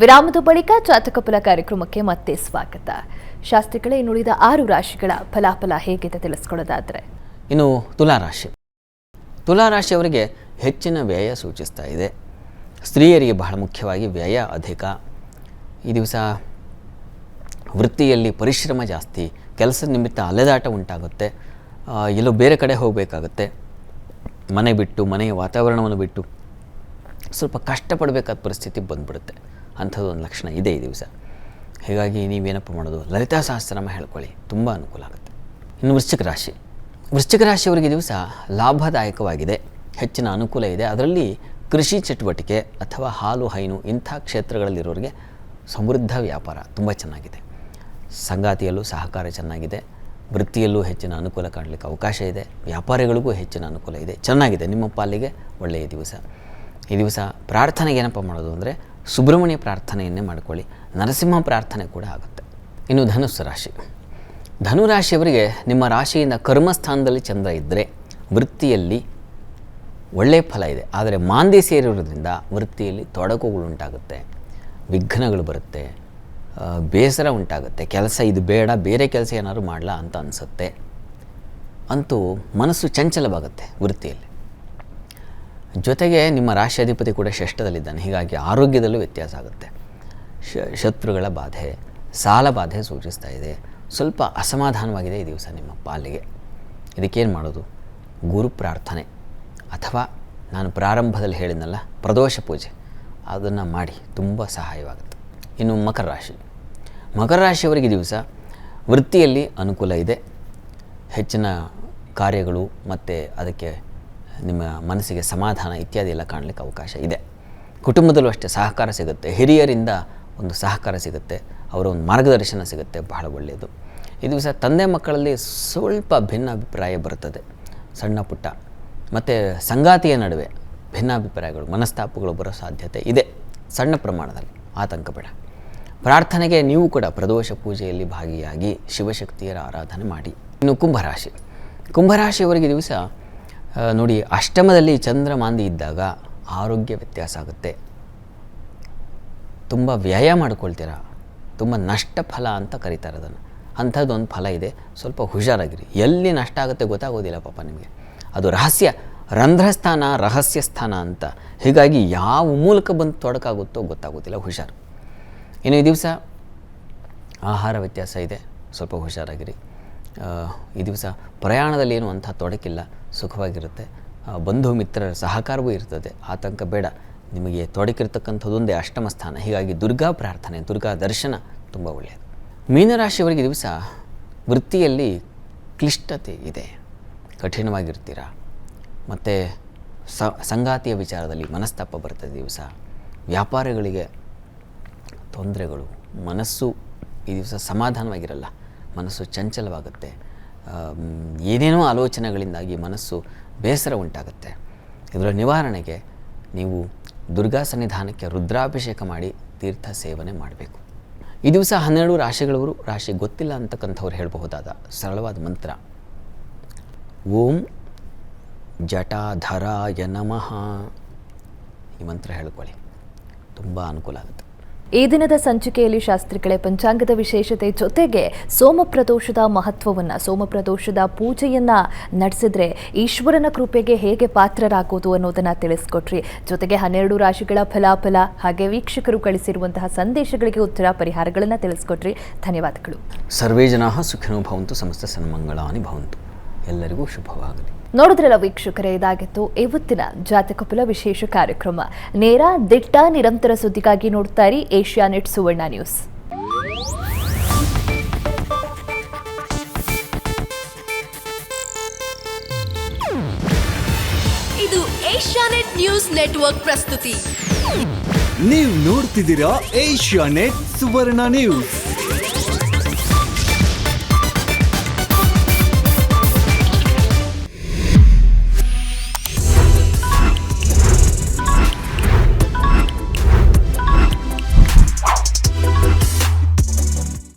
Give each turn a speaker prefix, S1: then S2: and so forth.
S1: ವಿರಾಮದ ಬಳಿಕ ಜಾತಕ ಫಲ ಕಾರ್ಯಕ್ರಮಕ್ಕೆ ಮತ್ತೆ ಸ್ವಾಗತ. ಶಾಸ್ತ್ರಿಗಳೇ, ಇನ್ನುಳಿದ 6 ರಾಶಿಗಳ ಫಲಾಫಲ ಹೇಗಿದೆ ತಿಳಿಸ್ಕೊಳ್ಳೋದಾದ್ರೆ?
S2: ಇನ್ನು ತುಲಾರಾಶಿಯವರಿಗೆ ಹೆಚ್ಚಿನ ವ್ಯಯ ಸೂಚಿಸ್ತಾ ಇದೆ. ಸ್ತ್ರೀಯರಿಗೆ ಬಹಳ ಮುಖ್ಯವಾಗಿ ವ್ಯಯ ಅಧಿಕ. ಈ ದಿವಸ ವೃತ್ತಿಯಲ್ಲಿ ಪರಿಶ್ರಮ ಜಾಸ್ತಿ, ಕೆಲಸದ ನಿಮಿತ್ತ ಅಲೆದಾಟ ಉಂಟಾಗುತ್ತೆ, ಎಲ್ಲೋ ಬೇರೆ ಕಡೆ ಹೋಗಬೇಕಾಗುತ್ತೆ, ಮನೆ ಬಿಟ್ಟು ಮನೆಯ ವಾತಾವರಣವನ್ನು ಬಿಟ್ಟು ಸ್ವಲ್ಪ ಕಷ್ಟಪಡಬೇಕಾದ ಪರಿಸ್ಥಿತಿ ಬಂದ್ಬಿಡುತ್ತೆ. ಅಂಥದ್ದೊಂದು ಲಕ್ಷಣ ಇದೆ ಈ ದಿವಸ. ಹೀಗಾಗಿ ನೀವೇನಪ್ಪ ಮಾಡೋದು, ಲಲಿತಾ ಸಹಸ್ರನಾಮ ಹೇಳ್ಕೊಳ್ಳಿ, ತುಂಬ ಅನುಕೂಲ ಆಗುತ್ತೆ. ಇನ್ನು ವೃಶ್ಚಿಕ ರಾಶಿಯವರಿಗೆ ದಿವಸ ಲಾಭದಾಯಕವಾಗಿದೆ, ಹೆಚ್ಚಿನ ಅನುಕೂಲ ಇದೆ. ಅದರಲ್ಲಿ ಕೃಷಿ ಚಟುವಟಿಕೆ ಅಥವಾ ಹಾಲು ಹೈನು ಇಂಥ ಕ್ಷೇತ್ರಗಳಲ್ಲಿರೋರಿಗೆ ಸಮೃದ್ಧ ವ್ಯಾಪಾರ ತುಂಬ ಚೆನ್ನಾಗಿದೆ. ಸಂಗಾತಿಯಲ್ಲೂ ಸಹಕಾರ ಚೆನ್ನಾಗಿದೆ, ವೃತ್ತಿಯಲ್ಲೂ ಹೆಚ್ಚಿನ ಅನುಕೂಲ ಕಾಣಲಿಕ್ಕೆ ಅವಕಾಶ ಇದೆ, ವ್ಯಾಪಾರಿಗಳಿಗೂ ಹೆಚ್ಚಿನ ಅನುಕೂಲ ಇದೆ, ಚೆನ್ನಾಗಿದೆ. ನಿಮ್ಮ ಪಾಲಿಗೆ ಒಳ್ಳೆಯ ದಿವಸ. ಈ ದಿವಸ ಪ್ರಾರ್ಥನೆಗೆ ಏನಪ್ಪ ಮಾಡೋದು ಅಂದರೆ ಸುಬ್ರಹ್ಮಣ್ಯ ಪ್ರಾರ್ಥನೆಯನ್ನೇ ಮಾಡಿಕೊಳ್ಳಿ, ನರಸಿಂಹ ಪ್ರಾರ್ಥನೆ ಕೂಡ ಆಗುತ್ತೆ. ಇನ್ನು ಧನುರಾಶಿಯವರಿಗೆ ನಿಮ್ಮ ರಾಶಿಯಿಂದ ಕರ್ಮಸ್ಥಾನದಲ್ಲಿ ಚಂದ್ರ ಇದ್ದರೆ ವೃತ್ತಿಯಲ್ಲಿ ಒಳ್ಳೆಯ ಫಲ ಇದೆ. ಆದರೆ ಮಾಂದಿ ಸೇರಿರೋದ್ರಿಂದ ವೃತ್ತಿಯಲ್ಲಿ ತೊಡಕುಗಳುಂಟಾಗುತ್ತೆ, ವಿಘ್ನಗಳು ಬರುತ್ತೆ, ಬೇಸರ ಉಂಟಾಗುತ್ತೆ. ಕೆಲಸ ಇದು ಬೇಡ, ಬೇರೆ ಕೆಲಸ ಏನಾದ್ರು ಮಾಡಲಾ ಅಂತ ಅನಿಸುತ್ತೆ. ಅಂತೂ ಮನಸ್ಸು ಚಂಚಲವಾಗುತ್ತೆ ವೃತ್ತಿಯಲ್ಲಿ. ಜೊತೆಗೆ ನಿಮ್ಮ ರಾಶಿಯಾಧಿಪತಿ ಕೂಡ ಷಷ್ಠದಲ್ಲಿದ್ದಾನೆ, ಹೀಗಾಗಿ ಆರೋಗ್ಯದಲ್ಲೂ ವ್ಯತ್ಯಾಸ ಆಗುತ್ತೆ. ಶತ್ರುಗಳ ಬಾಧೆ, ಸಾಲ ಬಾಧೆ ಸೂಚಿಸ್ತಾ ಇದೆ. ಸ್ವಲ್ಪ ಅಸಮಾಧಾನವಾಗಿದೆ ಈ ದಿವಸ ನಿಮ್ಮ ಪಾಲಿಗೆ. ಇದಕ್ಕೇನು ಮಾಡೋದು? ಗುರು ಪ್ರಾರ್ಥನೆ ಅಥವಾ ನಾನು ಪ್ರಾರಂಭದಲ್ಲಿ ಹೇಳಿದ್ನಲ್ಲ ಪ್ರದೋಷ ಪೂಜೆ, ಅದನ್ನು ಮಾಡಿ, ತುಂಬ ಸಹಾಯವಾಗುತ್ತೆ. ಇನ್ನು ಮಕರ ರಾಶಿಯವರಿಗೆ ದಿವಸ ವೃತ್ತಿಯಲ್ಲಿ ಅನುಕೂಲ ಇದೆ, ಹೆಚ್ಚಿನ ಕಾರ್ಯಗಳು ಮತ್ತು ಅದಕ್ಕೆ ನಿಮ್ಮ ಮನಸ್ಸಿಗೆ ಸಮಾಧಾನ ಇತ್ಯಾದಿ ಎಲ್ಲ ಕಾಣಲಿಕ್ಕೆ ಅವಕಾಶ ಇದೆ. ಕುಟುಂಬದಲ್ಲೂ ಅಷ್ಟೇ ಸಹಕಾರ ಸಿಗುತ್ತೆ, ಹಿರಿಯರಿಂದ ಒಂದು ಸಹಕಾರ ಸಿಗುತ್ತೆ, ಅವರ ಒಂದು ಮಾರ್ಗದರ್ಶನ ಸಿಗುತ್ತೆ, ಬಹಳ ಒಳ್ಳೆಯದು. ಈ ದಿವಸ ತಂದೆ ಮಕ್ಕಳಲ್ಲಿ ಸ್ವಲ್ಪ ಭಿನ್ನಾಭಿಪ್ರಾಯ ಬರುತ್ತದೆ, ಸಣ್ಣ ಪುಟ್ಟ, ಮತ್ತು ಸಂಗಾತಿಯ ನಡುವೆ ಭಿನ್ನಾಭಿಪ್ರಾಯಗಳು, ಮನಸ್ತಾಪಗಳು ಬರೋ ಸಾಧ್ಯತೆ ಇದೆ, ಸಣ್ಣ ಪ್ರಮಾಣದಲ್ಲಿ. ಆತಂಕ ಬೇಡ. ಪ್ರಾರ್ಥನೆಗೆ ನೀವು ಕೂಡ ಪ್ರದೋಷ ಪೂಜೆಯಲ್ಲಿ ಭಾಗಿಯಾಗಿ ಶಿವಶಕ್ತಿಯರ ಆರಾಧನೆ ಮಾಡಿ. ಇನ್ನು ಕುಂಭರಾಶಿಯವರಿಗೆ ದಿವಸ ನೋಡಿ, ಅಷ್ಟಮದಲ್ಲಿ ಚಂದ್ರ ಮಾಂದಿ ಇದ್ದಾಗ ಆರೋಗ್ಯ ವ್ಯತ್ಯಾಸ ಆಗುತ್ತೆ, ತುಂಬ ವ್ಯಯ ಮಾಡ್ಕೊಳ್ತೀರ, ತುಂಬ ನಷ್ಟ ಫಲ ಅಂತ ಕರೀತಾರೆ ಅದನ್ನು. ಅಂಥದ್ದೊಂದು ಫಲ ಇದೆ, ಸ್ವಲ್ಪ ಹುಷಾರಾಗಿರಿ. ಎಲ್ಲಿ ನಷ್ಟ ಆಗುತ್ತೆ ಗೊತ್ತಾಗೋದಿಲ್ಲ ಪಾಪ ನಿಮಗೆ. ಅದು ರಂಧ್ರಸ್ಥಾನ, ರಹಸ್ಯ ಸ್ಥಾನ ಅಂತ. ಹೀಗಾಗಿ ಯಾವ ಮೂಲಕ ಬಂದು ತೊಡಕಾಗುತ್ತೋ ಗೊತ್ತಾಗೋದಿಲ್ಲ, ಹುಷಾರು. ಇನ್ನು ಈ ದಿವಸ ಆಹಾರ ವ್ಯತ್ಯಾಸ ಇದೆ, ಸ್ವಲ್ಪ ಹುಷಾರಾಗಿರಿ. ಈ ದಿವಸ ಪ್ರಯಾಣದಲ್ಲಿ ಏನು ಅಂಥ ತೊಡಕಿಲ್ಲ, ಸುಖವಾಗಿರುತ್ತೆ. ಬಂಧು ಮಿತ್ರರ ಸಹಕಾರವೂ ಇರ್ತದೆ, ಆತಂಕ ಬೇಡ. ನಿಮಗೆ ತೊಡಕಿರ್ತಕ್ಕಂಥದ್ದೊಂದೇ ಅಷ್ಟಮ ಸ್ಥಾನ, ಹೀಗಾಗಿ ದುರ್ಗಾ ಪ್ರಾರ್ಥನೆ, ದುರ್ಗಾ ದರ್ಶನ ತುಂಬ ಒಳ್ಳೆಯದು. ಮೀನರಾಶಿಯವರಿಗೆ ದಿವಸ ವೃತ್ತಿಯಲ್ಲಿ ಕ್ಲಿಷ್ಟತೆ ಇದೆ, ಕಠಿಣವಾಗಿರ್ತೀರ, ಮತ್ತು ಸಂಗಾತಿಯ ವಿಚಾರದಲ್ಲಿ ಮನಸ್ತಾಪ ಬರ್ತದೆ ದಿವಸ. ವ್ಯಾಪಾರಿಗಳಿಗೆ ತೊಂದರೆಗಳು, ಮನಸ್ಸು ಈ ದಿವಸ ಸಮಾಧಾನವಾಗಿರಲ್ಲ, ಮನಸ್ಸು ಚಂಚಲವಾಗುತ್ತೆ, ಏನೇನೋ ಆಲೋಚನೆಗಳಿಂದಾಗಿ ಮನಸ್ಸು ಬೇಸರ ಉಂಟಾಗುತ್ತೆ. ಇದರ ನಿವಾರಣೆಗೆ ನೀವು ದುರ್ಗಾ ಸನ್ನಿಧಾನಕ್ಕೆ ರುದ್ರಾಭಿಷೇಕ ಮಾಡಿ ತೀರ್ಥ ಸೇವನೆ ಮಾಡಬೇಕು. ಈ ದಿವಸ 12 ರಾಶಿಗಳವರು, ರಾಶಿ ಗೊತ್ತಿಲ್ಲ ಅಂತಕ್ಕಂಥವ್ರು ಹೇಳಬಹುದಾದ ಸರಳವಾದ ಮಂತ್ರ ಓಂ ಜಟಾಧರಾಯ ನಮಃ. ಈ ಮಂತ್ರ ಹೇಳ್ಕೊಳ್ಳಿ, ತುಂಬ ಅನುಕೂಲ ಆಗುತ್ತೆ.
S1: ಈ ದಿನದ ಸಂಚಿಕೆಯಲ್ಲಿ ಶಾಸ್ತ್ರಿಗಳೇ ಪಂಚಾಂಗದ ವಿಶೇಷತೆ ಜೊತೆಗೆ ಸೋಮಪ್ರದೋಷದ ಮಹತ್ವವನ್ನು, ಸೋಮಪ್ರದೋಷದ ಪೂಜೆಯನ್ನು ನಡೆಸಿದ್ರೆ ಈಶ್ವರನ ಕೃಪೆಗೆ ಹೇಗೆ ಪಾತ್ರರಾಗೋದು ಅನ್ನೋದನ್ನು ತಿಳಿಸ್ಕೊಟ್ರಿ. ಜೊತೆಗೆ 12 ರಾಶಿಗಳ ಫಲಾಫಲ ಹಾಗೆ ವೀಕ್ಷಕರು ಕಳಿಸಿರುವಂತಹ ಸಂದೇಶಗಳಿಗೆ ಉತ್ತರ, ಪರಿಹಾರಗಳನ್ನು ತಿಳಿಸ್ಕೊಟ್ರಿ. ಧನ್ಯವಾದಗಳು.
S2: ಸರ್ವೇ ಜನಾಃ ಸುಖಿನೋ ಭವಂತು, ಸಮಸ್ತ ಸನ್ಮಂಗಳಾನಿ ಭವಂತು. ಎಲ್ಲರಿಗೂ ಶುಭವಾಗಲಿ.
S1: ನೋಡಿದ್ರಲ್ಲ ವೀಕ್ಷಕರೇ, ಇದಾಗಿತ್ತು ಇವತ್ತಿನ ಜಾತಕ ಫಲ ವಿಶೇಷ ಕಾರ್ಯಕ್ರಮ. ನೇರ, ದಿಟ್ಟ, ನಿರಂತರ ಸುದ್ದಿಗಾಗಿ ನೋಡ್ತಾ ಇರಿ ಏಷ್ಯಾನೆಟ್ ಸುವರ್ಣ ನ್ಯೂಸ್.
S3: ಇದು ಏಷ್ಯಾನೆಟ್ ನ್ಯೂಸ್ ನೆಟ್ವರ್ಕ್ ಪ್ರಸ್ತುತಿ.
S4: ನೀವು ನೋಡ್ತಿದ್ದೀರಾ ಏಷ್ಯಾನೆಟ್ ಸುವರ್ಣ ನ್ಯೂಸ್.